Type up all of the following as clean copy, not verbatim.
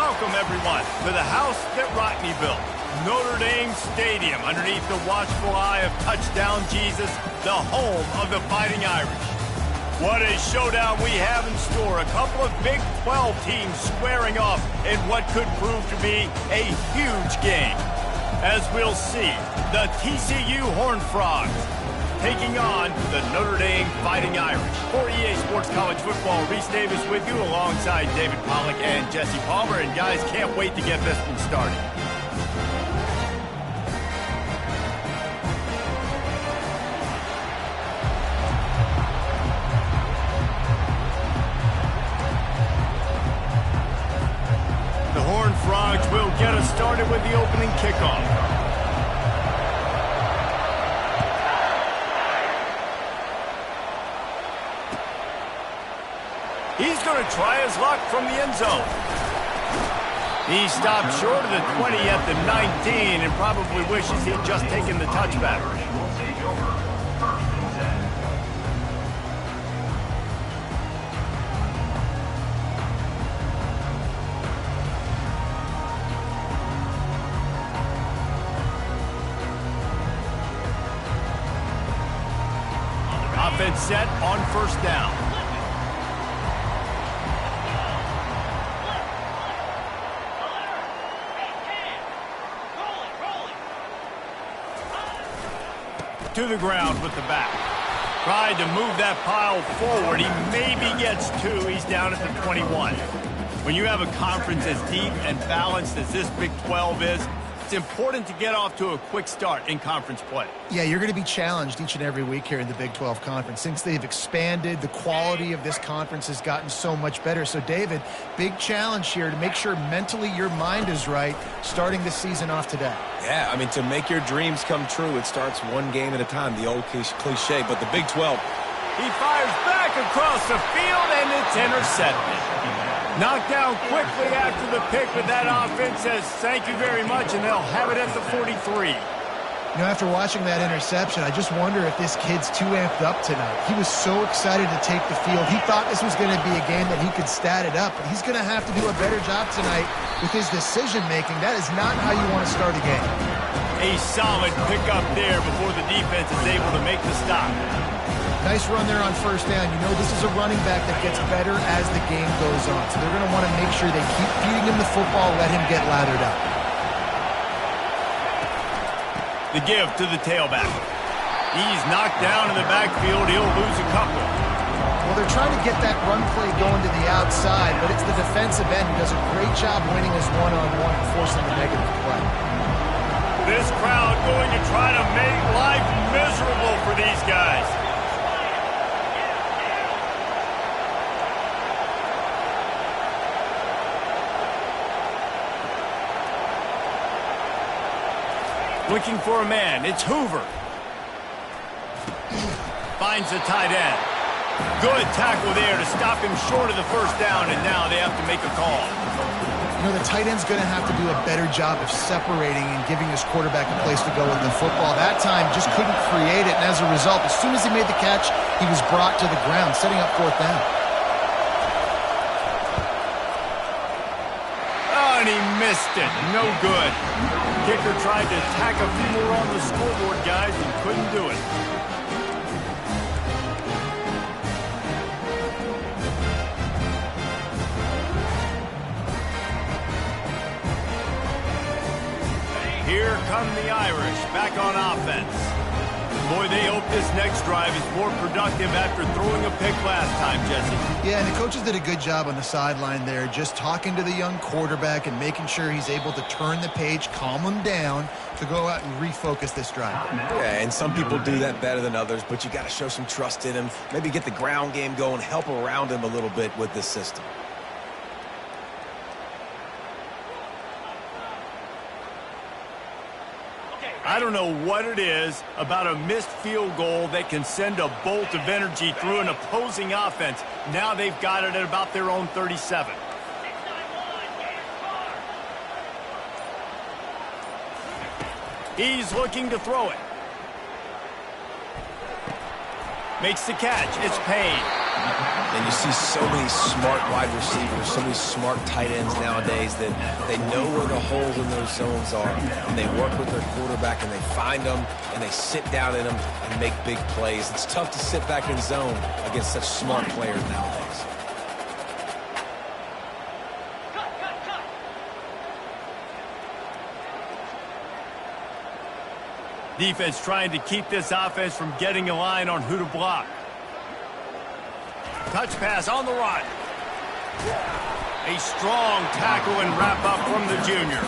welcome everyone to the house that Rodney built, Notre Dame Stadium, underneath the watchful eye of Touchdown Jesus, the home of the Fighting Irish. What a showdown we have in store. A couple of Big 12 teams squaring off in what could prove to be a huge game. As we'll see, the TCU Horned Frogs taking on the Notre Dame Fighting Irish. For EA Sports College Football, Reese Davis with you alongside David Pollack and Jesse Palmer. And guys, can't wait to get this one started. The Horned Frogs will get us started with the opening kickoff. He's going to try his luck from the end zone. He stopped short of the 20 at the 19 and probably wishes he had just taken the touchback. Offense set on first down. To the ground with the back. Tried to move that pile forward. He maybe gets two. He's down at the 21. When you have a conference as deep and balanced as this Big 12 is, it's important to get off to a quick start in conference play. Yeah, you're going to be challenged each and every week here in the Big 12 Conference. Since they've expanded, the quality of this conference has gotten so much better. So, David, big challenge here to make sure mentally your mind is right starting the season off today. Yeah, I mean, to make your dreams come true, it starts one game at a time, the old cliche. But the Big 12. He fires back across the field, and it's intercepted. Knocked down quickly after the pick, but that offense says thank you very much, and they'll have it at the 43. You know, after watching that interception, I just wonder if this kid's too amped up tonight. He was so excited to take the field. He thought this was going to be a game that he could stat it up, but he's going to have to do a better job tonight with his decision-making. That is not how you want to start a game. A solid pickup there before the defense is able to make the stop. Nice run there on first down. You know, this is a running back that gets better as the game goes on. So they're going to want to make sure they keep feeding him the football, let him get lathered up. The give to the tailback. He's knocked down in the backfield. He'll lose a couple. Well, they're trying to get that run play going to the outside, but it's the defensive end who does a great job winning his one-on-one and forcing the negative play. This crowd going to try to make life miserable for these guys. Looking for a man. It's Hoover. Finds the tight end. Good tackle there to stop him short of the first down, and now they have to make a call. You know, the tight end's going to have to do a better job of separating and giving his quarterback a place to go with the football. That time just couldn't create it, and as a result, as soon as he made the catch, he was brought to the ground, setting up fourth down. Oh, and he missed it. No good. Kicker tried to tack a few more on the scoreboard, guys, and couldn't do it. Here come the Irish, back on offense. Boy, they hope this next drive is more productive after throwing a pick last time, Jesse. Yeah, and the coaches did a good job on the sideline there, just talking to the young quarterback and making sure he's able to turn the page, calm him down, to go out and refocus this drive. Yeah, and some people do that better than others, but you got to show some trust in him. Maybe get the ground game going, help around him a little bit with this system. I don't know what it is about a missed field goal that can send a bolt of energy through an opposing offense. Now they've got it at about their own 37. He's looking to throw it. Makes the catch. It's Payne. And you see so many smart wide receivers, so many smart tight ends nowadays that they know where the holes in those zones are, and they work with their quarterback, and they find them, and they sit down in them and make big plays. It's tough to sit back in zone against such smart players nowadays. Defense trying to keep this offense from getting a line on who to block. Touch pass on the run. A strong tackle and wrap up from the junior.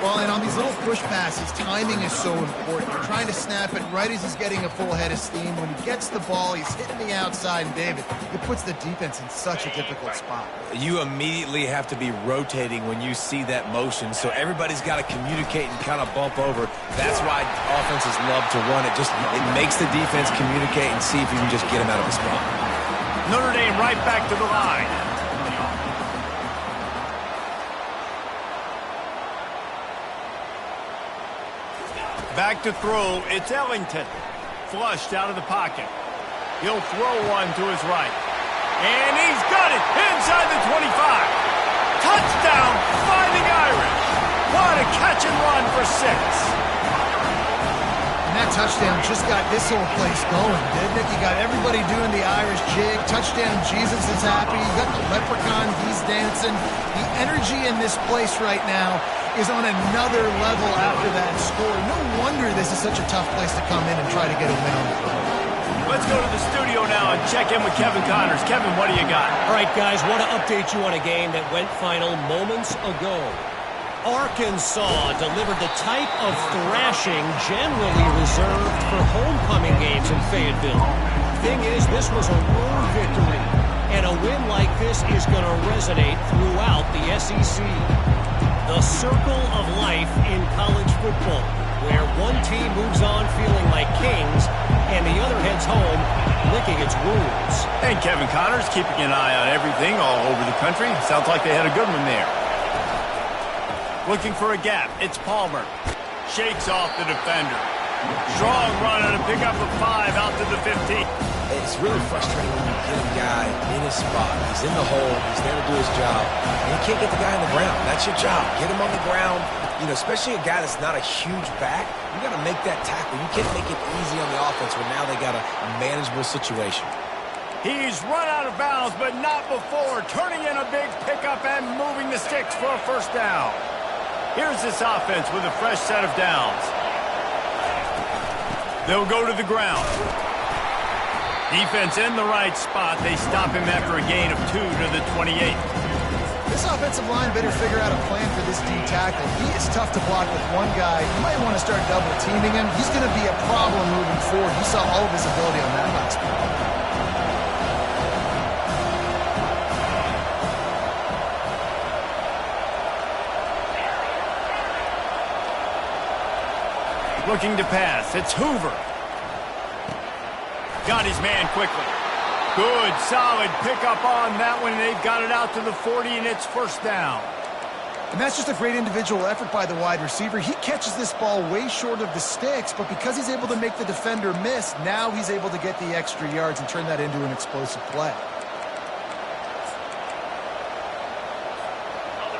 Well, and on these little push passes, timing is so important. You're trying to snap it right as he's getting a full head of steam. When he gets the ball, he's hitting the outside, and David, it puts the defense in such a difficult spot. You immediately have to be rotating when you see that motion, so everybody's got to communicate and kind of bump over. That's why offenses love to run it. It makes the defense communicate and see if you can just get him out of a spot. Notre Dame right back to the line. Back to throw, it's Ellington. Flushed out of the pocket. He'll throw one to his right. And he's got it inside the 25. Touchdown, Fighting Irish. What a catch and run for 6. And that touchdown just got this whole place going, didn't it? You got everybody doing the Irish jig. Touchdown, Jesus is happy. You got the leprechaun, he's dancing. The energy in this place right now is on another level after that score. No wonder this is such a tough place to come in and try to get a win on the road. Let's go to the studio now and check in with Kevin Connors. Kevin, what do you got? All right, guys, want to update you on a game that went final moments ago. Arkansas delivered the type of thrashing generally reserved for homecoming games in Fayetteville. Thing is, this was a road victory, and a win like this is going to resonate throughout the SEC. The circle of life in college football, where one team moves on feeling like kings, and the other heads home licking its wounds. And Kevin Connors keeping an eye on everything all over the country. Sounds like they had a good one there. Looking for a gap. It's Palmer. Shakes off the defender. Strong run on a pickup of 5 out to the 15. It's really frustrating when you get a guy in his spot. He's in the hole. He's there to do his job. And you can't get the guy on the ground. That's your job. Get him on the ground. You know, especially a guy that's not a huge back. You got to make that tackle. You can't make it easy on the offense when now they got a manageable situation. He's run out of bounds, but not before. Turning in a big pickup and moving the sticks for a first down. Here's this offense with a fresh set of downs. They'll go to the ground. Defense in the right spot. They stop him after a gain of 2 to the 28. This offensive line better figure out a plan for this D tackle. He is tough to block with one guy. You might want to start double teaming him. He's going to be a problem moving forward. You saw all of his ability on that last play. Looking to pass. It's Hoover. Got his man quickly. Good, solid pickup on that one. They've got it out to the 40, and it's first down. And that's just a great individual effort by the wide receiver. He catches this ball way short of the sticks, but because he's able to make the defender miss, now he's able to get the extra yards and turn that into an explosive play.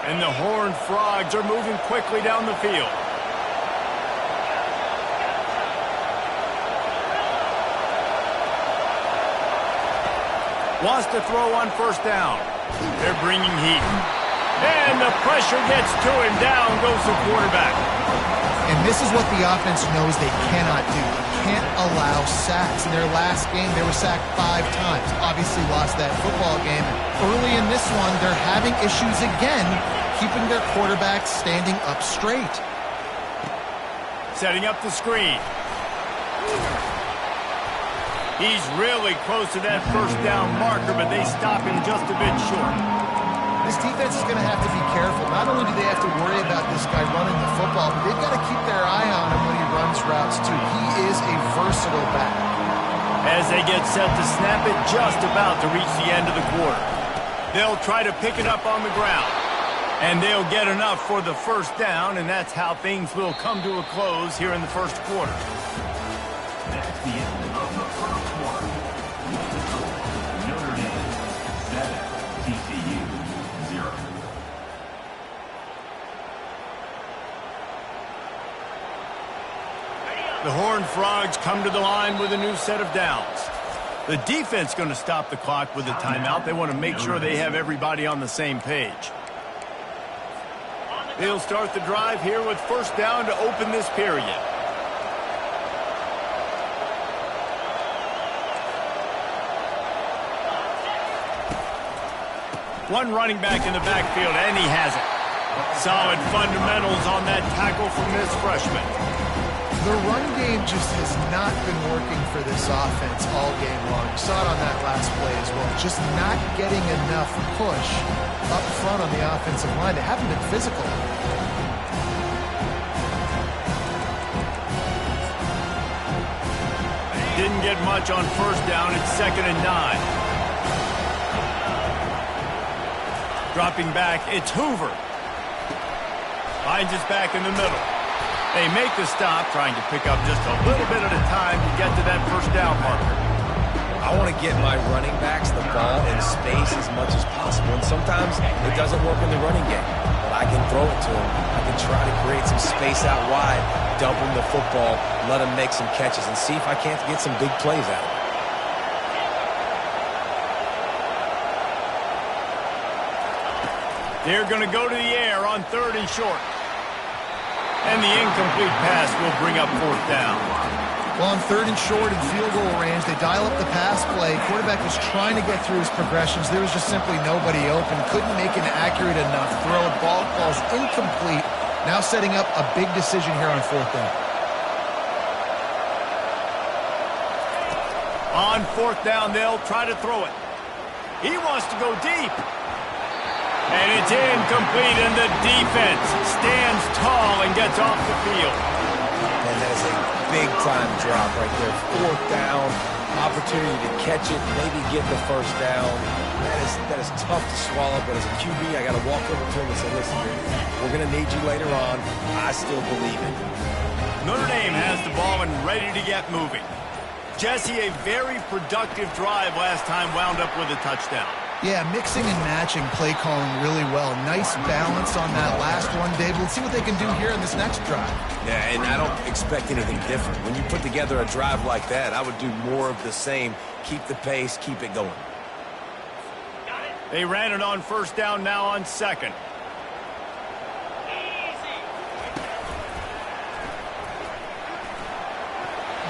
And the Horned Frogs are moving quickly down the field. Wants to throw on first down. They're bringing heat. And the pressure gets to him. Down goes the quarterback. And this is what the offense knows they cannot do. They can't allow sacks. In their last game, they were sacked 5 times. Obviously lost that football game. Early in this one, they're having issues again, keeping their quarterback standing up straight. Setting up the screen. He's really close to that first down marker, but they stop him just a bit short. This defense is going to have to be careful. Not only do they have to worry about this guy running the football, but they've got to keep their eye on him when he runs routes, too. He is a versatile back. As they get set to snap it, just about to reach the end of the quarter. They'll try to pick it up on the ground. And they'll get enough for the first down, and that's how things will come to a close here in the first quarter. That's the end of the first quarter. Notre The Horned Frogs come to the line with a new set of downs. The defense going to stop the clock with a timeout. They want to make sure they have everybody on the same page. They'll start the drive here with first down to open this period. One running back in the backfield, and he has it. Solid fundamentals on that tackle from this freshman. The run game just has not been working for this offense all game long. You saw it on that last play as well. Just not getting enough push up front on the offensive line. They haven't been physical. Didn't get much on first down. It's 2nd and 9. Dropping back, it's Hoover. Finds his back in the middle. They make the stop, trying to pick up just a little bit at a time to get to that first down marker. I want to get my running backs the ball in space as much as possible, and sometimes it doesn't work in the running game. But I can throw it to them. I can try to create some space out wide, dump them the football, let them make some catches, and see if I can't get some big plays out of it. They're going to go to the air on 3rd and short. And the incomplete pass will bring up 4th down. Well, on 3rd and short in field goal range, they dial up the pass play. Quarterback was trying to get through his progressions. There was just simply nobody open. Couldn't make an accurate enough throw. Ball falls incomplete. Now setting up a big decision here on 4th down. On 4th down, they'll try to throw it. He wants to go deep. And it's incomplete, and the defense stands tall and gets off the field. And that is a big-time drop right there. 4th down, opportunity to catch it, maybe get the first down. That is tough to swallow, but as a QB, I got to walk over to him and say, listen, we're going to need you later on. I still believe it. Notre Dame has the ball and ready to get moving. Jesse, a very productive drive last time, wound up with a touchdown. Yeah, mixing and matching play calling really well. Nice balance on that last one, Dave. Let's see what they can do here in this next drive. Yeah, and I don't expect anything different. When you put together a drive like that, I would do more of the same. Keep the pace, keep it going. They ran it on first down, now on 2nd.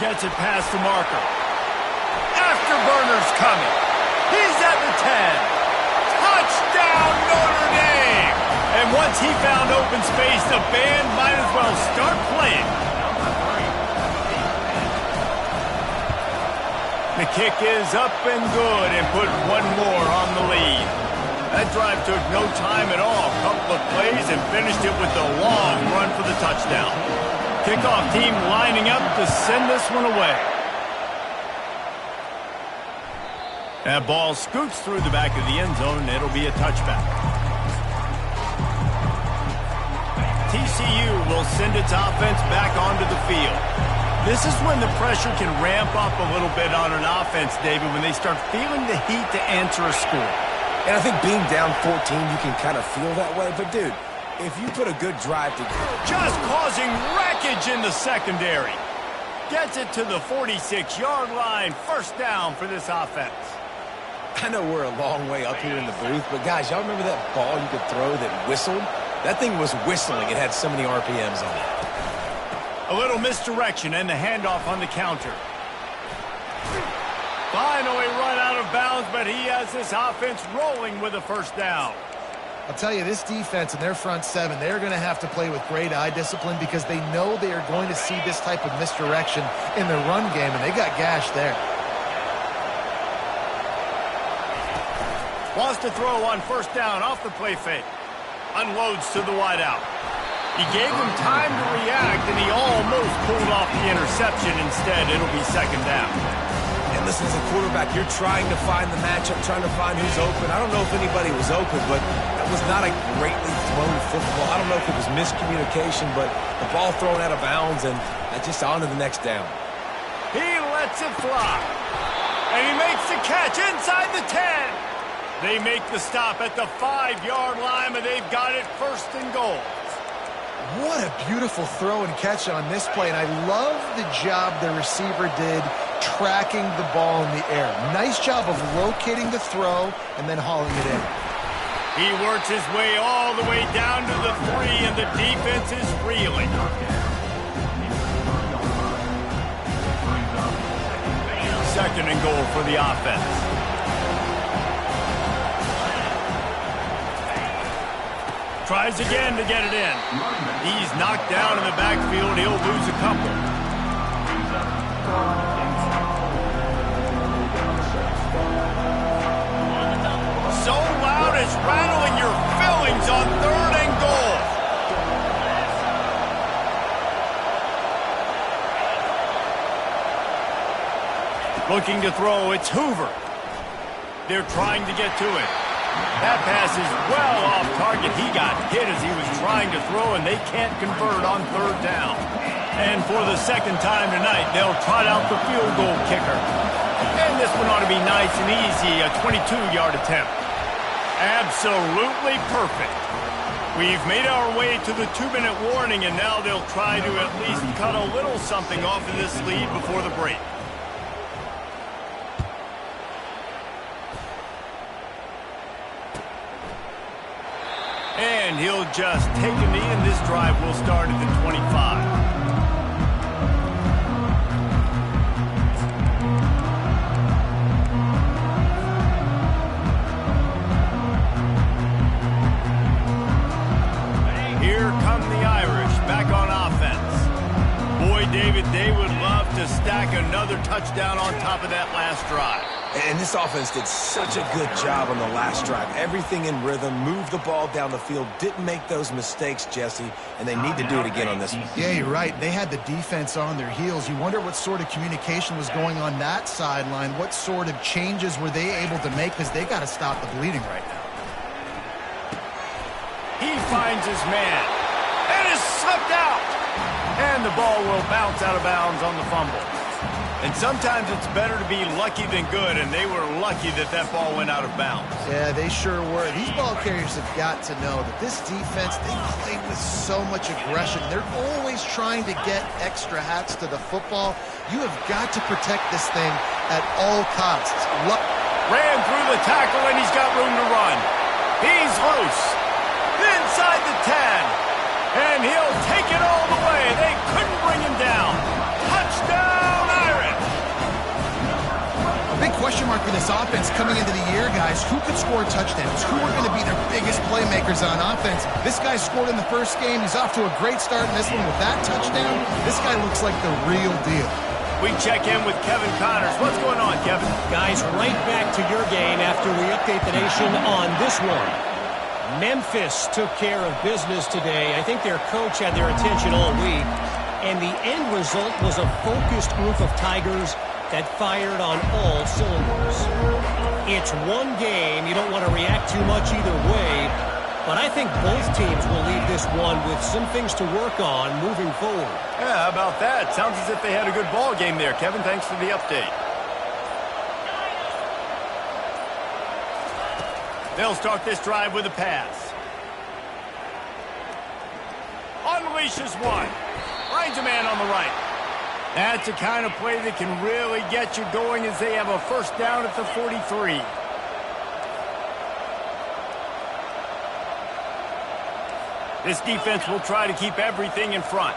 Gets it past the marker. Afterburner's coming. He's at the 10. Touchdown, Notre Dame! And once he found open space, the band might as well start playing. The kick is up and good and put one more on the lead. That drive took no time at all. A couple of plays and finished it with the long run for the touchdown. Kickoff team lining up to send this one away. That ball scoots through the back of the end zone, and it'll be a touchback. TCU will send its offense back onto the field. This is when the pressure can ramp up a little bit on an offense, David, when they start feeling the heat to answer a score. And I think being down 14, you can kind of feel that way. But, dude, if you put a good drive together. Just causing wreckage in the secondary. Gets it to the 46-yard line. First down for this offense. I know we're a long way up here in the booth, but guys, y'all remember that ball you could throw that whistled? That thing was whistling. It had so many RPMs on it. A little misdirection and the handoff on the counter. Finally run out of bounds, but he has this offense rolling with a first down. I'll tell you, this defense and their front seven, they're going to have to play with great eye discipline because they know they are going to see this type of misdirection in the run game, and they got gashed there. Wants to throw on first down off the play fake. Unloads to the wideout. He gave him time to react, and he almost pulled off the interception. Instead, it'll be second down. And listen, as a quarterback, you're trying to find the matchup, trying to find who's open. I don't know if anybody was open, but that was not a greatly thrown football. I don't know if it was miscommunication, but the ball thrown out of bounds, and just on to the next down. He lets it fly. And he makes the catch inside the 10. They make the stop at the 5-yard line, but they've got it first and goal. What a beautiful throw and catch on this play, and I love the job the receiver did tracking the ball in the air. Nice job of locating the throw and then hauling it in. He works his way all the way down to the 3, and the defense is reeling. Second and goal for the offense. Tries again to get it in. He's knocked down in the backfield. He'll lose a couple. So loud it's rattling your fillings on third and goal. Looking to throw, it's Hoover. They're trying to get to it. That pass is well off target. He got hit as he was trying to throw, and they can't convert on third down. And for the second time tonight, they'll trot out the field goal kicker. And this one ought to be nice and easy, a 22-yard attempt. Absolutely perfect. We've made our way to the 2-minute warning, and now they'll try to at least cut a little something off of this lead before the break. And he'll just take a knee, and this drive will start at the 25. Here come the Irish back on offense. Boy, David, they would love to stack another touchdown on top of that last drive. And this offense did such a good job on the last drive. Everything in rhythm, moved the ball down the field, didn't make those mistakes, Jesse, and they need to do it again on this one. Yeah, you're right. They had the defense on their heels. You wonder what sort of communication was going on that sideline. What sort of changes were they able to make, because they got to stop the bleeding right now. He finds his man and is slipped out. And the ball will bounce out of bounds on the fumble. And sometimes it's better to be lucky than good, and they were lucky that that ball went out of bounds. Yeah, they sure were. These ball carriers have got to know that this defense, they play with so much aggression. They're always trying to get extra hats to the football. You have got to protect this thing at all costs. Ran through the tackle, and he's got room to run. He's loose. Inside the 10. And he'll take it all the way. They couldn't bring him down. Touchdown, Irish! A big question mark for this offense coming into the year, guys. Who could score touchdowns? Who are going to be their biggest playmakers on offense? This guy scored in the first game. He's off to a great start in this one with that touchdown. This guy looks like the real deal. We check in with Kevin Connors. What's going on, Kevin? Guys, right back to your game after we update the nation on this one. Memphis took care of business today. I think their coach had their attention all week, and the end result was a focused group of Tigers that fired on all cylinders. It's one game. You don't want to react too much either way, but I think both teams will leave this one with some things to work on moving forward. Yeah, how about that? Sounds as if they had a good ball game there. Kevin, thanks for the update. They'll start this drive with a pass. Unleashes one. Finds a man on the right. That's the kind of play that can really get you going as they have a first down at the 43. This defense will try to keep everything in front.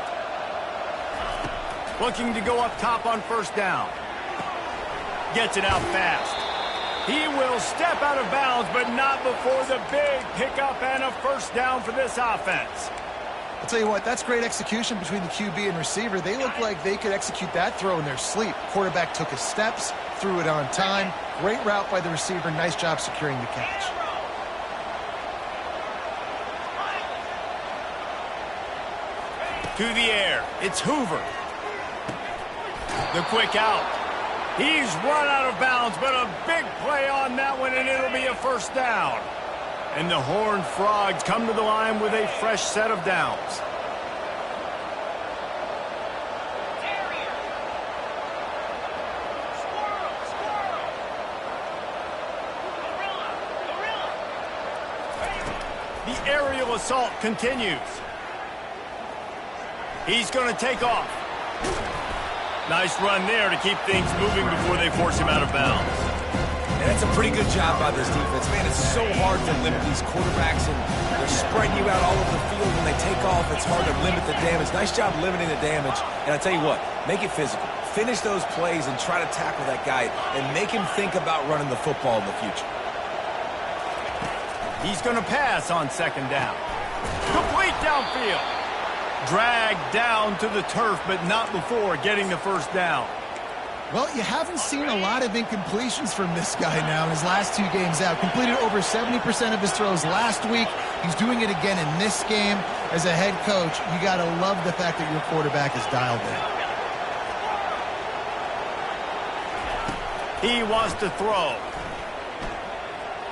Looking to go up top on first down. Gets it out fast. He will step out of bounds, but not before the big pickup and a first down for this offense. I'll tell you what, that's great execution between the QB and receiver. They look like they could execute that throw in their sleep. Quarterback took his steps, threw it on time. Great route by the receiver. Nice job securing the catch. To the air, it's Hoover. The quick out. He's run out of bounds, but a big play on that one, and it'll be a first down. And the Horned Frogs come to the line with a fresh set of downs. The aerial assault continues. He's going to take off. Nice run there to keep things moving before they force him out of bounds. And that's a pretty good job by this defense. Man, it's so hard to limit these quarterbacks, and they're spreading you out all over the field. When they take off, it's hard to limit the damage. Nice job limiting the damage. And I tell you what, make it physical. Finish those plays and try to tackle that guy and make him think about running the football in the future. He's going to pass on second down. Complete downfield. Dragged down to the turf, but not before getting the first down. Well, you haven't seen a lot of incompletions from this guy now in his last 2 games out. Completed over 70% of his throws last week. He's doing it again in this game. As a head coach, you got to love the fact that your quarterback is dialed in. He wants to throw.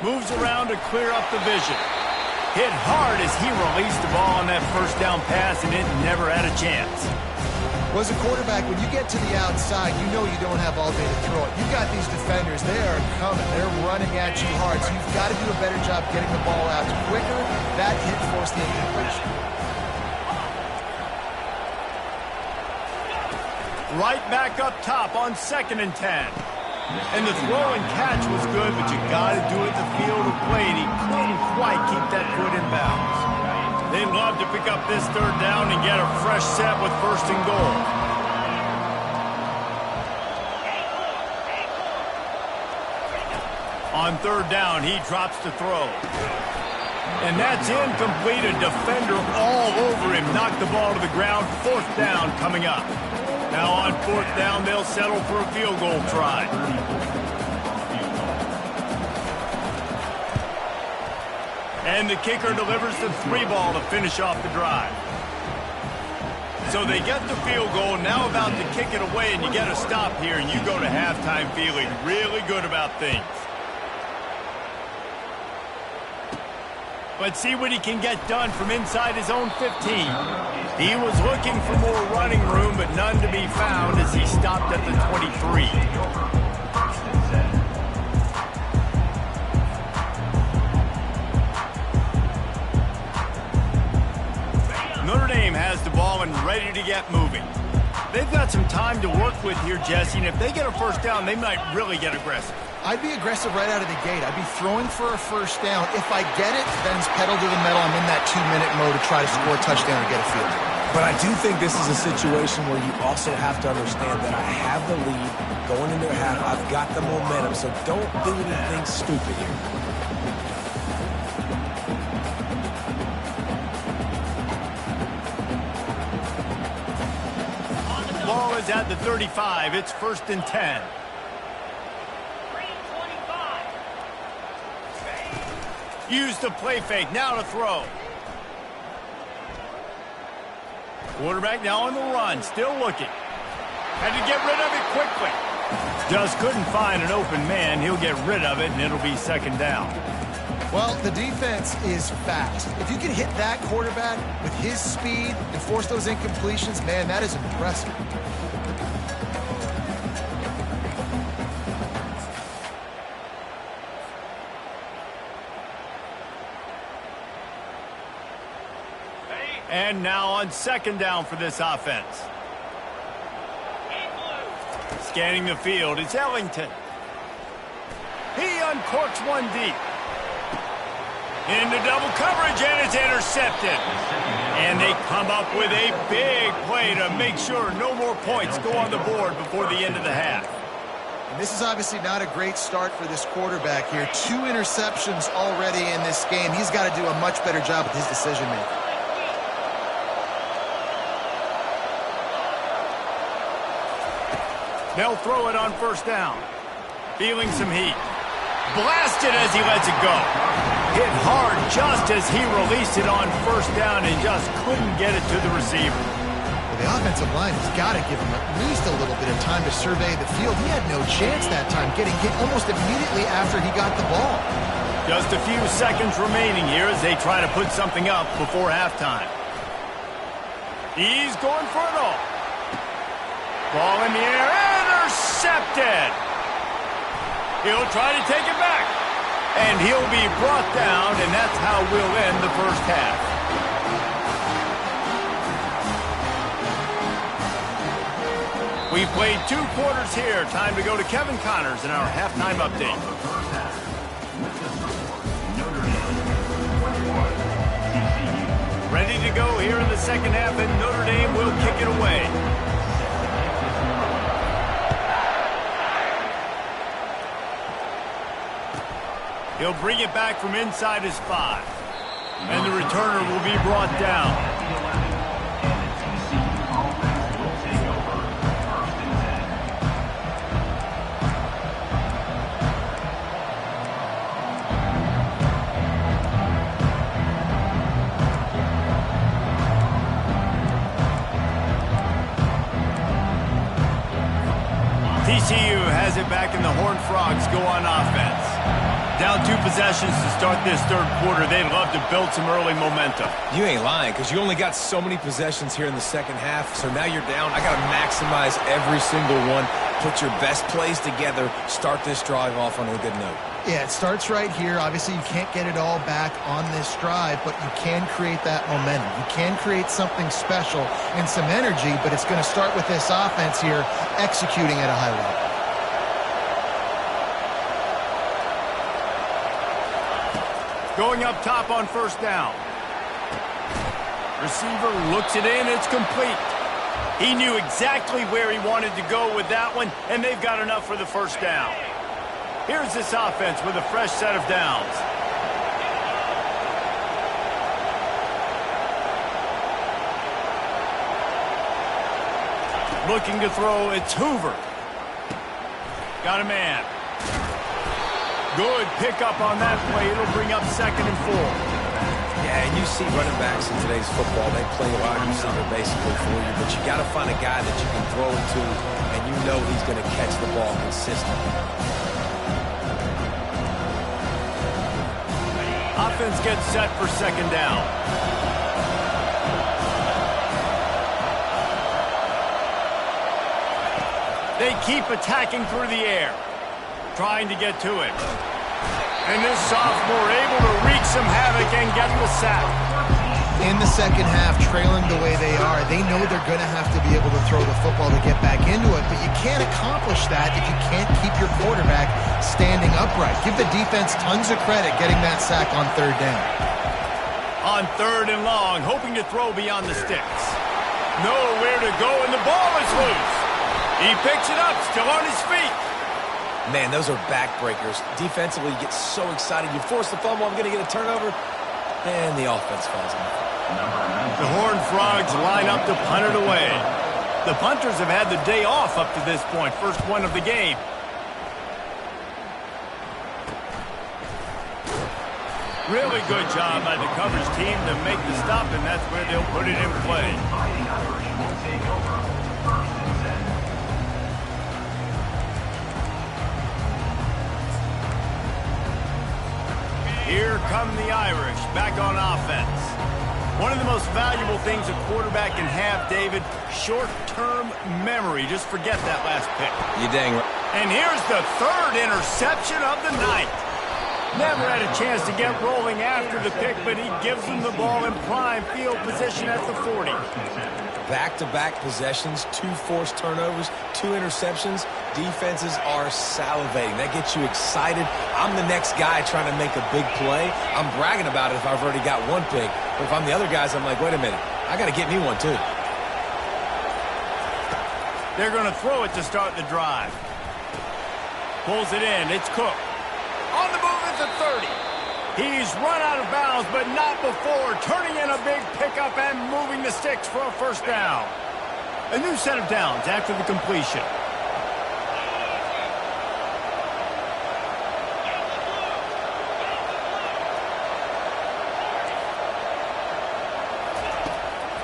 Moves around to clear up the vision. Hit hard as he released the ball on that first down pass, and it never had a chance. Well, as a quarterback, when you get to the outside, you know you don't have all day to throw it. You've got these defenders. They are coming. They're running at you hard, so you've got to do a better job getting the ball out quicker. That hit forced the incompletion. Right back up top on 2nd and 10. And the throw and catch was good, but you got to do it in the field of play, and he couldn't quite keep that foot in bounds. They'd love to pick up this third down and get a fresh set with 1st and goal. On 3rd down, he drops the throw. And that's incomplete. A defender all over him. Knocked the ball to the ground. 4th down coming up. Now on 4th down, they'll settle for a field goal try. And the kicker delivers the 3-ball to finish off the drive. So they get the field goal, now about to kick it away, and you get a stop here, and you go to halftime feeling really good about things. Let's see what he can get done from inside his own 15. He was looking for more running room, but none to be found as he stopped at the 23. Notre Dame has the ball and ready to get moving. They've got some time to work with here, Jesse, and if they get a first down, they might really get aggressive. I'd be aggressive right out of the gate. I'd be throwing for a first down. If I get it, then it's pedal to the metal. I'm in that 2-minute mode to try to score a touchdown or get a field goal. But I do think this is a situation where you also have to understand that I have the lead going into a half. I've got the momentum, so don't do anything stupid here. Ball is at the 35. It's 1st and 10. Use the play fake. Now to throw. Quarterback now on the run. Still looking. Had to get rid of it quickly. Just couldn't find an open man. He'll get rid of it, and it'll be 2nd down. Well, the defense is fast. If you can hit that quarterback with his speed and force those incompletions, man, that is impressive. And now on 2nd down for this offense. Scanning the field, it's Ellington. He uncorks one deep. Into double coverage, and it's intercepted. And they come up with a big play to make sure no more points go on the board before the end of the half. And this is obviously not a great start for this quarterback here. 2 interceptions already in this game. He's got to do a much better job with his decision-making. They'll throw it on 1st down. Feeling some heat. Blasted as he lets it go. Hit hard just as he released it on 1st down and just couldn't get it to the receiver. Well, the offensive line has got to give him at least a little bit of time to survey the field. He had no chance that time, getting hit almost immediately after he got the ball. Just a few seconds remaining here as they try to put something up before halftime. He's going for it all. Ball in the air, intercepted. He'll try to take it back. And he'll be brought down, and that's how we'll end the first half. We've played 2 quarters here. Time to go to Kevin Connors in our halftime update. Ready to go here in the second half, and Notre Dame will kick it away. He'll bring it back from inside his 5. And the returner will be brought down. TCU has it back, and the Horned Frogs go on offense. Down 2 possessions to start this third quarter. They'd love to build some early momentum. You ain't lying, because you only got so many possessions here in the second half, so now you're down. I got to maximize every single one, put your best plays together, start this drive off on a good note. Yeah, it starts right here. Obviously, you can't get it all back on this drive, but you can create that momentum. You can create something special and some energy, but it's going to start with this offense here executing at a high level. Going up top on first down. Receiver looks it in. It's complete. He knew exactly where he wanted to go with that one, and they've got enough for the first down. Here's this offense with a fresh set of downs. Looking to throw, it's Hoover. Got a man. Good pickup on that play. It'll bring up 2nd and 4. Yeah, and you see running backs in today's football, they play a wide receiver basically for you, but you got to find a guy that you can throw it to, and you know he's going to catch the ball consistently. Offense gets set for 2nd down. They keep attacking through the air, trying to get to it. And this sophomore able to wreak some havoc and get the sack. In the second half, trailing the way they are, they know they're going to have to be able to throw the football to get back into it, but you can't accomplish that if you can't keep your quarterback standing upright. Give the defense tons of credit getting that sack on 3rd down. On 3rd and long, hoping to throw beyond the sticks. Nowhere to go, and the ball is loose. He picks it up, still on his feet. Man, those are backbreakers. Defensively, you get so excited. You force the fumble, I'm going to get a turnover, and the offense falls in. The Horned Frogs line up to punt it away. The punters have had the day off up to this point. First one of the game. Really good job by the coverage team to make the stop, and that's where they'll put it in play. Here come the Irish, back on offense. One of the most valuable things a quarterback can have, David, short-term memory. Just forget that last pick. You dang right. And here's the 3rd interception of the night. Never had a chance to get rolling after the pick, but he gives them the ball in prime field position at the 40. Back-to-back possessions, 2 forced turnovers, 2 interceptions. Defenses are salivating. That gets you excited. I'm the next guy trying to make a big play. I'm bragging about it if I've already got 1 pick. But if I'm the other guys, I'm like, wait a minute. I got to get me one, too. They're going to throw it to start the drive. Pulls it in. It's Cook. On the move at the 30. He's run out of bounds, but not before turning in a big pickup and moving the sticks for a first down. A new set of downs after the completion.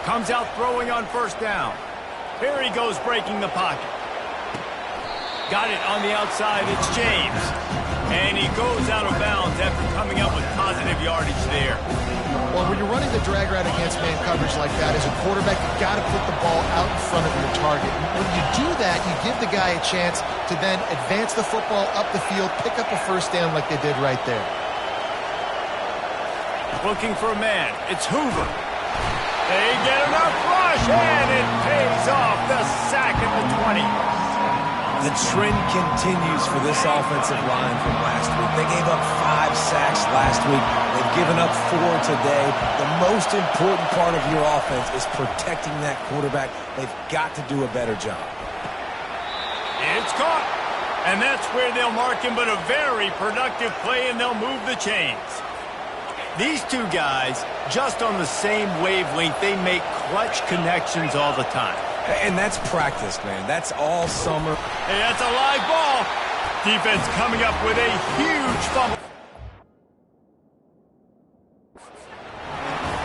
Comes out throwing on first down. Here he goes breaking the pocket. Got it on the outside. It's James. And he goes out of bounds after coming up with positive yardage there. Well, when you're running the drag route against man coverage like that, as a quarterback, you've got to put the ball out in front of your target. When you do that, you give the guy a chance to then advance the football up the field, pick up a first down like they did right there. Looking for a man. It's Hoover. They get enough rush, and it pays off. The sack at the 20. The trend continues for this offensive line from last week. They gave up 5 sacks last week. They've given up 4 today. The most important part of your offense is protecting that quarterback. They've got to do a better job. It's caught. And that's where they'll mark him, but a very productive play, and they'll move the chains. These two guys, just on the same wavelength, they make clutch connections all the time. And that's practice, man. That's all summer. Hey, that's a live ball. Defense coming up with a huge fumble.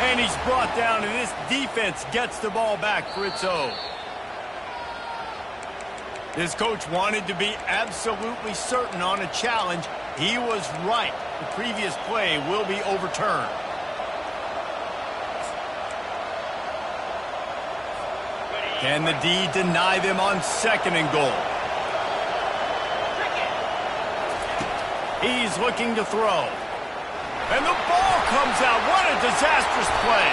And he's brought down, and this defense gets the ball back for its own. This coach wanted to be absolutely certain on a challenge. He was right. The previous play will be overturned. Can the D deny them on 2nd and goal? He's looking to throw. And the ball comes out. What a disastrous play.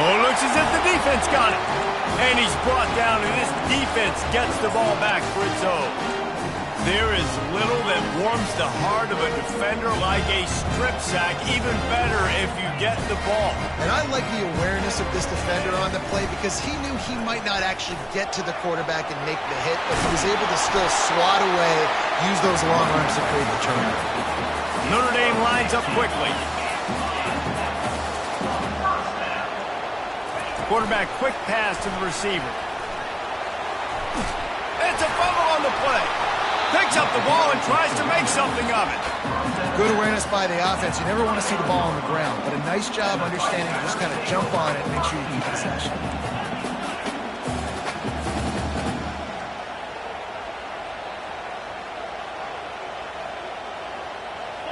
Oh, it looks as if the defense got it. And he's brought down, and this defense gets the ball back for its own. There is little that warms the heart of a defender like a strip sack. Even better if you get the ball. And I like the awareness of this defender on the play because he knew he might not actually get to the quarterback and make the hit, but he was able to still swat away, use those long arms to create the turnover. Notre Dame lines up quickly. Quarterback quick pass to the receiver. It's a fumble on the play. Picks up the ball and tries to make something of it. Good awareness by the offense. You never want to see the ball on the ground, but a nice job understanding to just kind of jump on it and make sure you keep possession.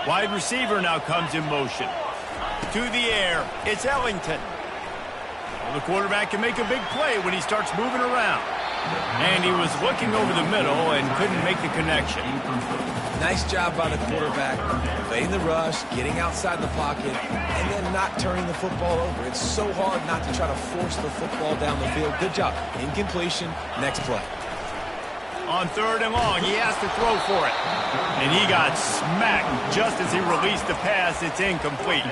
Wide receiver now comes in motion. To the air, it's Ellington. Well, the quarterback can make a big play when he starts moving around. And he was looking over the middle and couldn't make the connection. Nice job by the quarterback, evading the rush, getting outside the pocket, and then not turning the football over. It's so hard not to try to force the football down the field. Good job. Incompletion, next play. On 3rd and long, he has to throw for it. And he got smacked just as he released the pass. It's incomplete.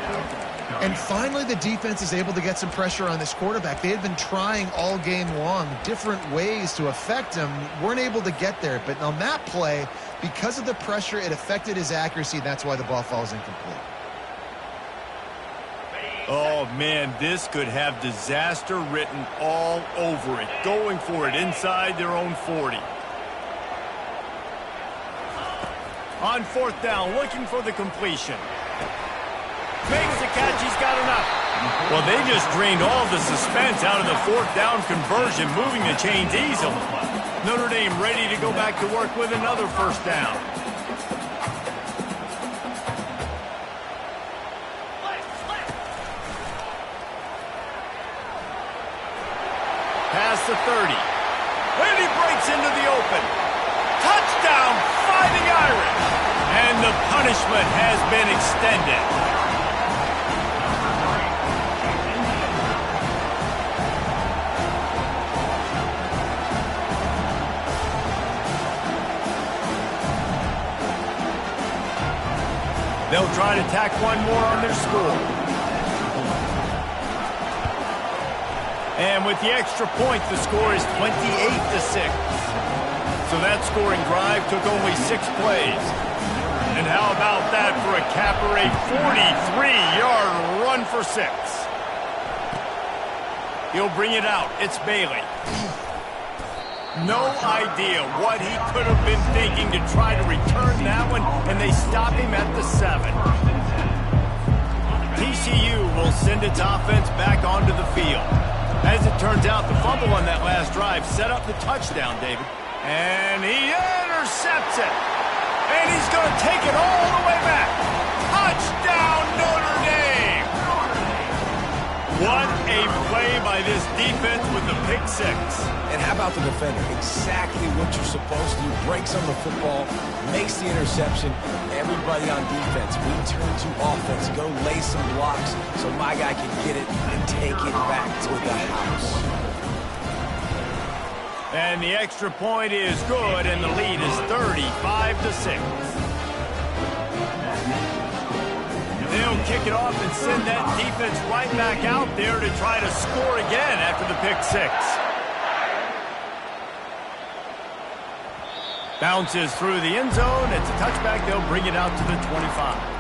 And finally, the defense is able to get some pressure on this quarterback. They had been trying all game long different ways to affect him. Weren't able to get there. But on that play, because of the pressure, it affected his accuracy. That's why the ball falls incomplete. Oh, man, this could have disaster written all over it. Going for it inside their own 40. On 4th down, looking for the completion. Makes the catch, he's got enough. Well, they just drained all the suspense out of the 4th down conversion, moving the chains easily. Notre Dame ready to go back to work with another 1st down. Past the 30. And he breaks into the open. Touchdown, Fighting Irish. And the punishment has been extended. They'll try to tack one more on their score. And with the extra point, the score is 28-6. So that scoring drive took only 6 plays. And how about that for a capper, a 43-yard run for 6. He'll bring it out. It's Bailey. No idea what he could have been thinking to try to return that one, and they stop him at the 7. TCU will send its offense back onto the field. As it turns out, the fumble on that last drive set up the touchdown, David. And he intercepts it. And he's going to take it all the way back. Touchdown, Notre Dame! What a play by this defense with the pick 6. And how about the defender? Exactly what you're supposed to do. Breaks on the football, makes the interception. Everybody on defense, we turn to offense. Go lay some blocks so my guy can get it and take it back to the house. And the extra point is good, and the lead is 35-6. They'll kick it off and send that defense right back out there to try to score again after the pick six. Bounces through the end zone. It's a touchback. They'll bring it out to the 25.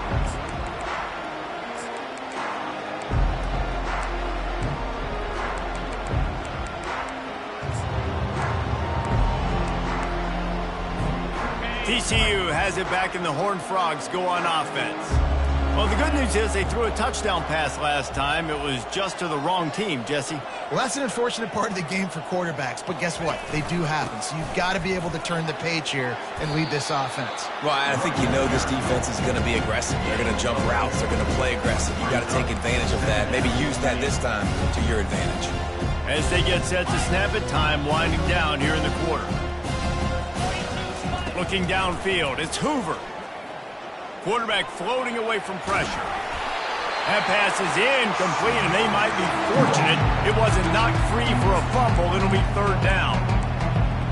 TCU has it back, and the Horned Frogs go on offense. Well, the good news is they threw a touchdown pass last time. It was just to the wrong team, Jesse. Well, that's an unfortunate part of the game for quarterbacks, but guess what? They do happen, so you've got to be able to turn the page here and lead this offense. Well, I think you know this defense is going to be aggressive. They're going to jump routes. They're going to play aggressive. You've got to take advantage of that. Maybe use that this time to your advantage. As they get set to snap it, time winding down here in the quarter. Looking downfield, it's Hoover. Quarterback floating away from pressure. That pass is incomplete, and they might be fortunate it wasn't knocked free for a fumble. It'll be third down.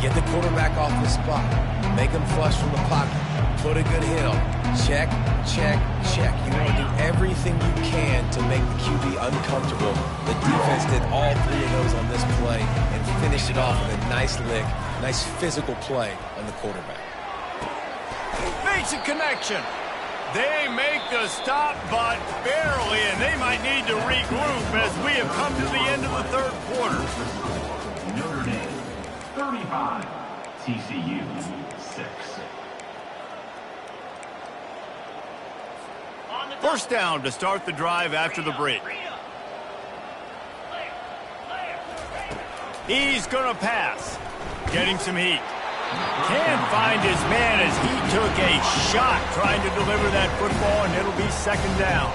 Get the quarterback off the spot. Make him flush from the pocket. Put a good hit on. Check, check, check. You want to do everything you can to make the QB uncomfortable. The defense did all three of those on this play and finished it off with a nice lick, nice physical play on the quarterback. Makes a connection. They make the stop, but barely, and they might need to regroup as we have come to the end of the third quarter. Notre Dame, 35, TCU, 6. First down to start the drive after the break. He's going to pass. Getting some heat. Can't find his man as he took a shot trying to deliver that football, and it'll be second down.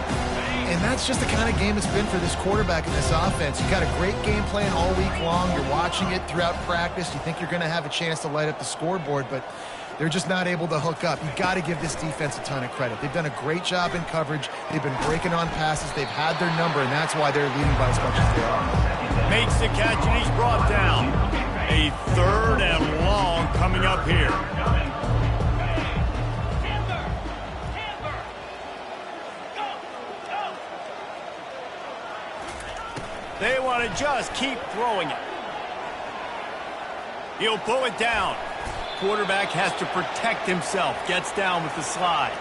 And that's just the kind of game it's been for this quarterback in this offense. You've got a great game plan all week long. You're watching it throughout practice. You think you're going to have a chance to light up the scoreboard, but they're just not able to hook up. You've got to give this defense a ton of credit. They've done a great job in coverage. They've been breaking on passes. They've had their number, and that's why they're leading by as much as they are. Makes the catch, and he's brought down. A third and long coming up here. They want to just keep throwing it. He'll pull it down. Quarterback has to protect himself. Gets down with the slide.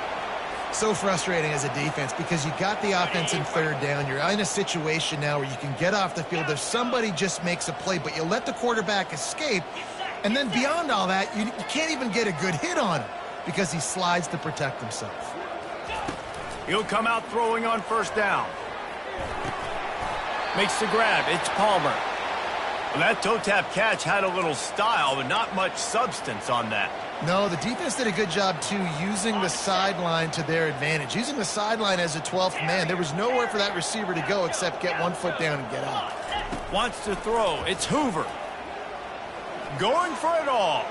So frustrating as a defense because you got the offense in third down. You're in a situation now where you can get off the field if somebody just makes a play, but you let the quarterback escape. And then beyond all that, you can't even get a good hit on him because he slides to protect himself. He'll come out throwing on first down. Makes the grab. It's Palmer. Well, that toe-tap catch had a little style, but not much substance on that. No, the defense did a good job, too, using the sideline to their advantage. Using the sideline as a 12th man. There was nowhere for that receiver to go except get one foot down and get out. Wants to throw. It's Hoover. Going for it all.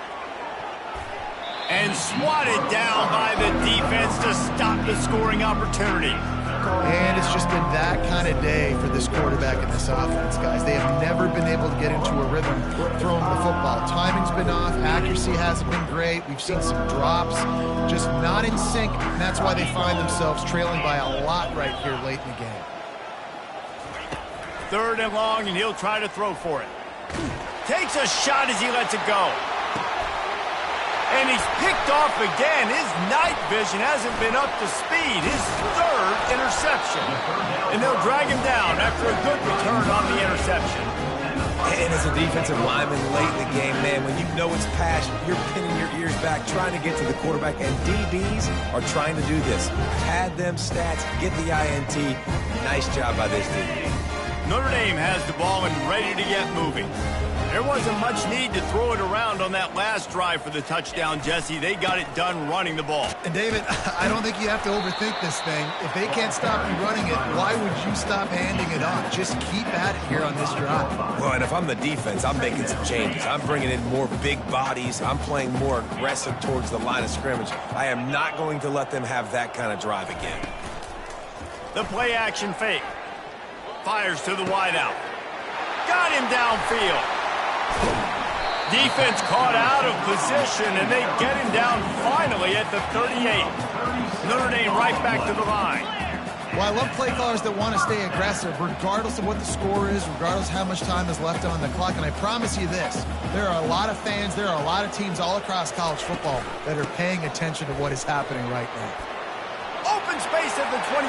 And swatted down by the defense to stop the scoring opportunity. And it's just been that kind of day for this quarterback in this offense, guys. They have never been able to get into a rhythm throwing the football. Timing's been off. Accuracy hasn't been great. We've seen some drops, just not in sync, and that's why they find themselves trailing by a lot right here late in the game. Third and long, and he'll try to throw for it. Takes a shot as he lets it go. And he's picked off again. His night vision hasn't been up to speed. His third interception. And they'll drag him down after a good return on the interception. And as a defensive lineman late in the game, man, when you know it's pass, you're pinning your ears back, trying to get to the quarterback. And DBs are trying to do this. Pad them stats, get the INT. Nice job by this DB. Notre Dame has the ball and ready to get moving. There wasn't much need to throw it around on that last drive for the touchdown, Jesse. They got it done running the ball. And, David, I don't think you have to overthink this thing. If they can't stop you running it, why would you stop handing it off? Just keep at it here on this drive. Well, and if I'm the defense, I'm making some changes. I'm bringing in more big bodies. I'm playing more aggressive towards the line of scrimmage. I am not going to let them have that kind of drive again. The play-action fake. Fires to the wideout. Got him downfield. Defense caught out of position, and they get him down finally at the 38. Notre Dame right back to the line. Well, I love play callers that want to stay aggressive, regardless of what the score is, regardless of how much time is left on the clock. And I promise you this, there are a lot of fans, there are a lot of teams all across college football that are paying attention to what is happening right now. Open space at the 25.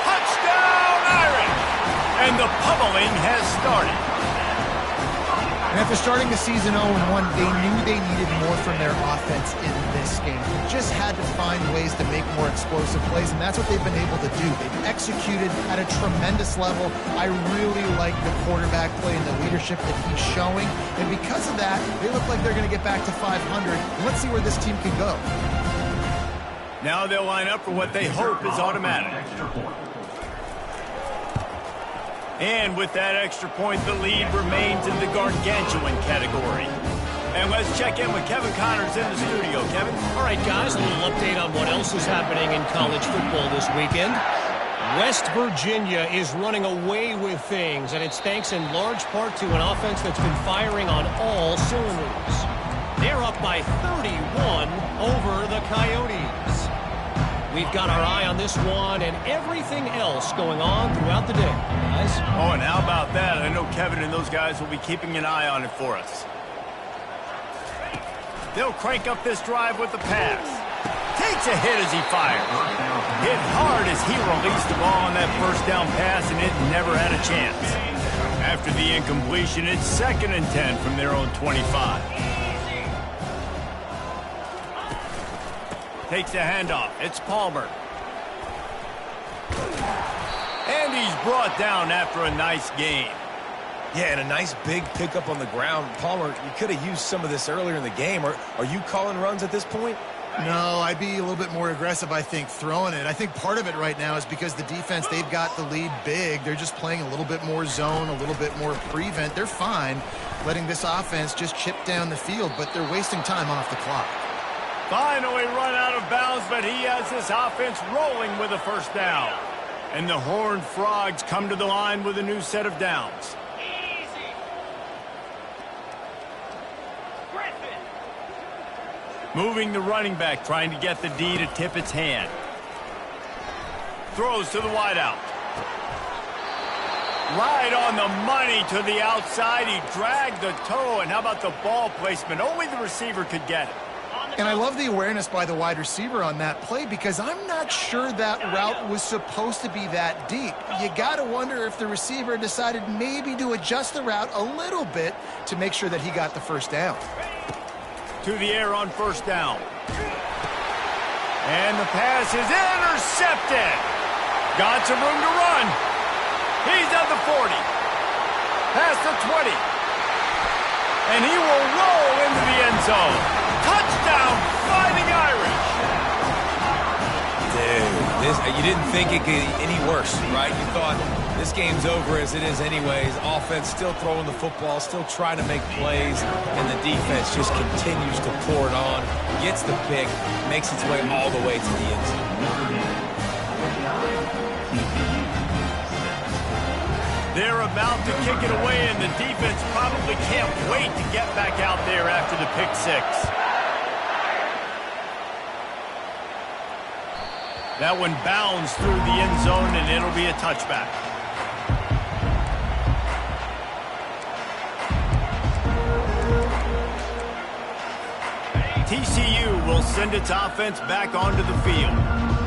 Touchdown, Irish! And the pummeling has started. And after starting the season 0-1, they knew they needed more from their offense in this game. They just had to find ways to make more explosive plays, and that's what they've been able to do. They've executed at a tremendous level. I really like the quarterback play and the leadership that he's showing. And because of that, they look like they're going to get back to 500. And let's see where this team can go. Now they'll line up for what they hope is automatic. And with that extra point, the lead remains in the gargantuan category. And let's check in with Kevin Connors in the studio. Kevin? All right, guys, a little update on what else is happening in college football this weekend. West Virginia is running away with things, and it's thanks in large part to an offense that's been firing on all cylinders. They're up by 31 over the Coyotes. We've got our eye on this one and everything else going on throughout the day, guys. Oh, and how about that? I know Kevin and those guys will be keeping an eye on it for us. They'll crank up this drive with the pass. Takes a hit as he fires. Hit hard as he released the ball on that first down pass, and it never had a chance. After the incompletion, it's 2nd and 10 from their own 25. Takes a handoff. It's Palmer. And he's brought down after a nice gain. Yeah, and a nice big pickup on the ground. Palmer, you could have used some of this earlier in the game. Are you calling runs at this point? No, I'd be a little bit more aggressive, I think, throwing it. I think part of it right now is because the defense, they've got the lead big. They're just playing a little bit more zone, a little bit more prevent. They're fine letting this offense just chip down the field, but they're wasting time off the clock. Finally run out of bounds, but he has this offense rolling with a first down. And the Horned Frogs come to the line with a new set of downs. Moving the running back, trying to get the D to tip its hand. Throws to the wideout. Right on the money to the outside. He dragged the toe, and how about the ball placement? Only the receiver could get it. And I love the awareness by the wide receiver on that play because I'm not sure that route was supposed to be that deep. You got to wonder if the receiver decided maybe to adjust the route a little bit to make sure that he got the first down. To the air on first down. And the pass is intercepted. Got some room to run. He's at the 40. Past the 20. And he will roll into the end zone. Touchdown, Fighting Irish. Dude, you didn't think it could get any worse, right? You thought this game's over as it is anyways. Offense still throwing the football, still trying to make plays, and the defense just continues to pour it on, gets the pick, makes its way all the way to the end zone. They're about to kick it away, and the defense probably can't wait to get back out there after the pick six. That one bounds through the end zone, and it'll be a touchback. TCU will send its offense back onto the field.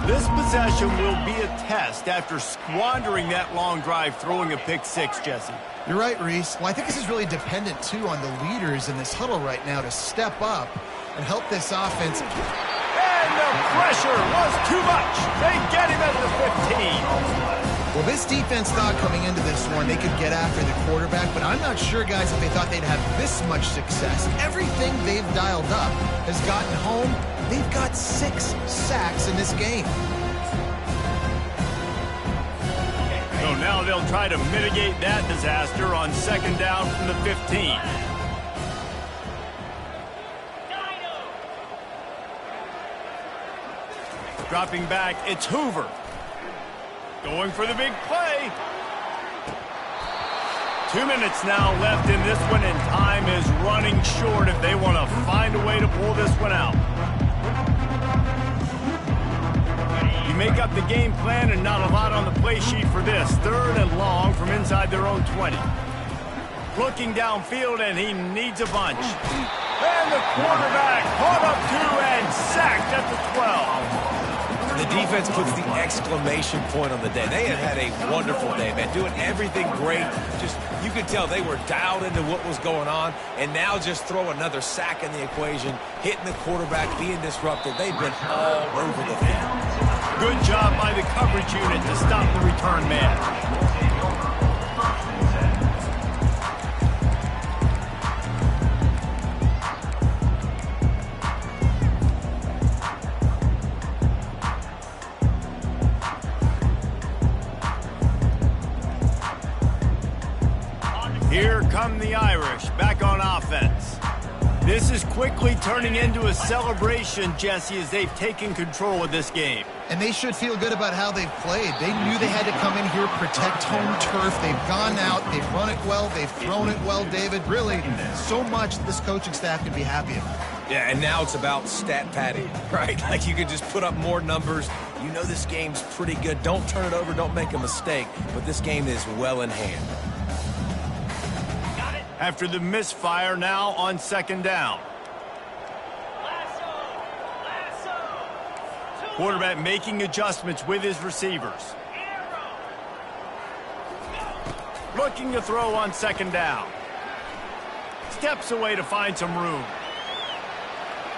This possession will be a test after squandering that long drive throwing a pick six, Jesse. You're right, Reese. Well, I think this is really dependent, too, on the leaders in this huddle right now to step up and help this offense. And the pressure was too much. They get him at the 15. Well, this defense thought coming into this one they could get after the quarterback, but I'm not sure, guys, if they thought they'd have this much success. Everything they've dialed up has gotten home. They've got 6 sacks in this game. So now they'll try to mitigate that disaster on second down from the 15. Dropping back, it's Hoover. Going for the big play. 2 minutes now left in this one, and time is running short if they want to find a way to pull this one out. You make up the game plan and not a lot on the play sheet for this. 3rd and long from inside their own 20. Looking downfield, and he needs a bunch. And the quarterback caught up 2 and sacked at the 12. The defense puts the exclamation point on the day. They have had a wonderful day, man, doing everything great. Just, you could tell they were dialed into what was going on, and now just throw another sack in the equation, hitting the quarterback, being disrupted. They've been all over the field. Good job by the coverage unit to stop the return man. Here come the Irish, back on offense. This is quickly turning into a celebration, Jesse, as they've taken control of this game. And they should feel good about how they've played. They knew they had to come in here, protect home turf. They've gone out, they've run it well, they've thrown it well, David. Really, so much this coaching staff can be happy about. Yeah, and now it's about stat padding, right? Like you could just put up more numbers. You know this game's pretty good. Don't turn it over, don't make a mistake. But this game is well in hand. After the misfire, now on 2nd down. Quarterback making adjustments with his receivers. Looking to throw on 2nd down. Steps away to find some room.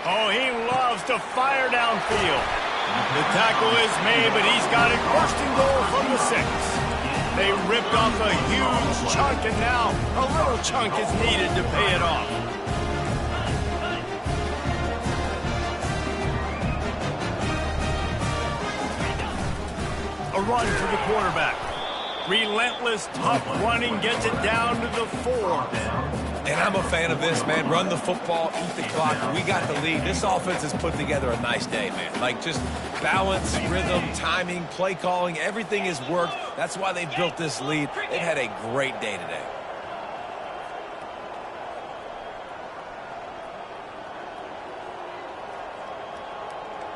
Oh, he loves to fire downfield. The tackle is made, but he's got it 1st and goal from the 6. They ripped off a huge chunk, and now a little chunk is needed to pay it off. A run for the quarterback. Relentless, tough running gets it down to the 4. And I'm a fan of this, man. Run the football, eat the clock. We got the lead. This offense has put together a nice day, man. Like just balance, rhythm, timing, play calling, everything has worked. That's why they've built this lead. They've had a great day today.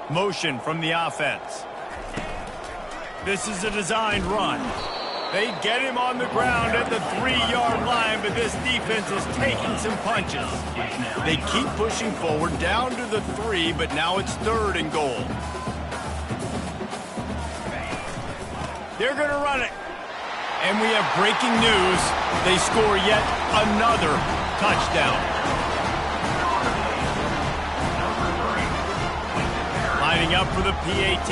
Motion from the offense. This is a designed run. They get him on the ground at the 3-yard line, but this defense is taking some punches. They keep pushing forward down to the 3, but now it's 3rd and goal. They're going to run it. And we have breaking news. They score yet another touchdown. Lining up for the PAT.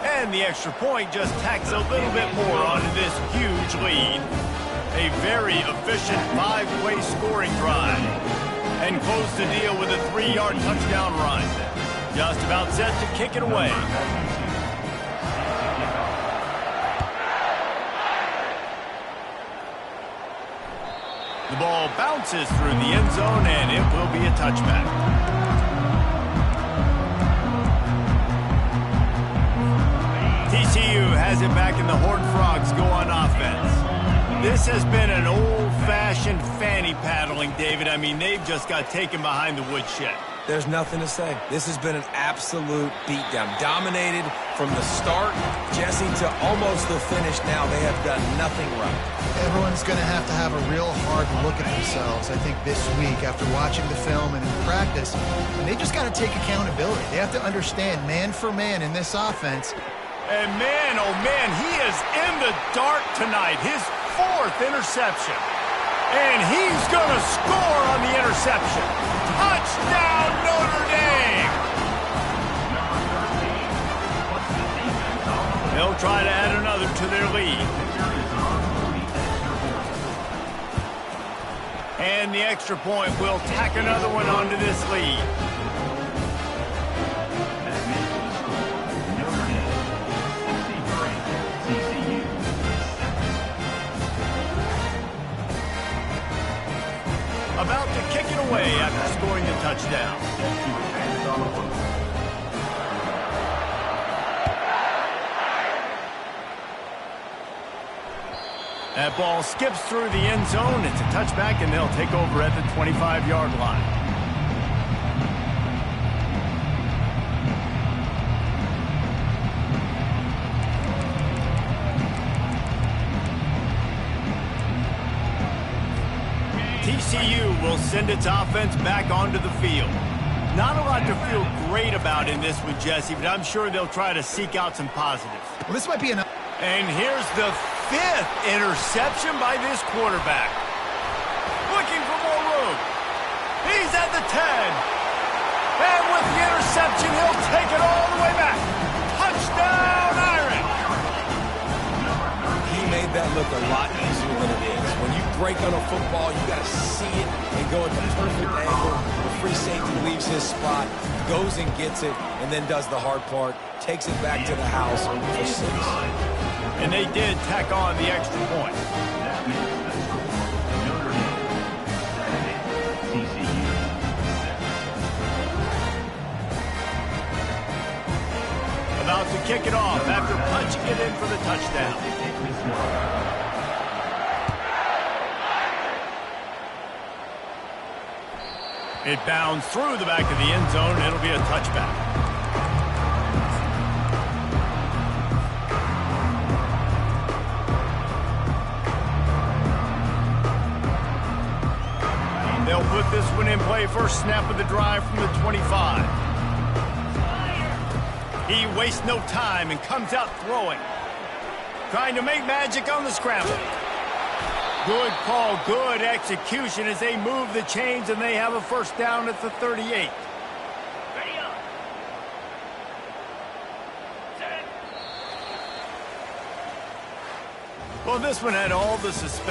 And the extra point just tacks a little bit more onto this huge lead. A very efficient 5-play scoring drive. And close the deal with a 3-yard touchdown run. Just about set to kick it away. The ball bounces through the end zone, and it will be a touchback. TCU has it back, and the Horned Frogs go on offense. This has been an old-fashioned fanny paddling, David. I mean, they've just got taken behind the woodshed. There's nothing to say. This has been an absolute beatdown. Dominated from the start, Jesse, to almost the finish now. They have done nothing right. Everyone's going to have a real hard look at themselves, I think, this week after watching the film and in practice. And they just got to take accountability. They have to understand man for man in this offense. And man, oh man, he is in the dark tonight. His 4th interception. And he's going to score on the interception. Touchdown, Notre Dame! They'll try to add another to their lead. And the extra point will tack another one onto this lead. About to kick it away after scoring the touchdown. That ball skips through the end zone. It's a touchback, and they'll take over at the 25-yard line. TCU will send its offense back onto the field. Not a lot to feel great about in this one, Jesse, but I'm sure they'll try to seek out some positives. Well, this might be enough. And here's the 5th interception by this quarterback. Looking for more room. He's at the 10. And with the interception, he'll take it all the way back. Touchdown, Irish! He made that look a lot easier than it is. When you break on a football, you got to see it and go at the perfect angle. The free safety leaves his spot, goes and gets it, and then does the hard part, takes it back to the house for 6. And they did tack on the extra point. That makes the score Notre Dame 7, TCU 6. About to kick it off after punching it in for the touchdown. It bounds through the back of the end zone, and it'll be a touchback. They'll put this one in play first snap of the drive from the 25. He wastes no time and comes out throwing. Trying to make magic on the scramble. Good call, good execution as they move the chains and they have a first down at the 38. Well, this one had all the suspense.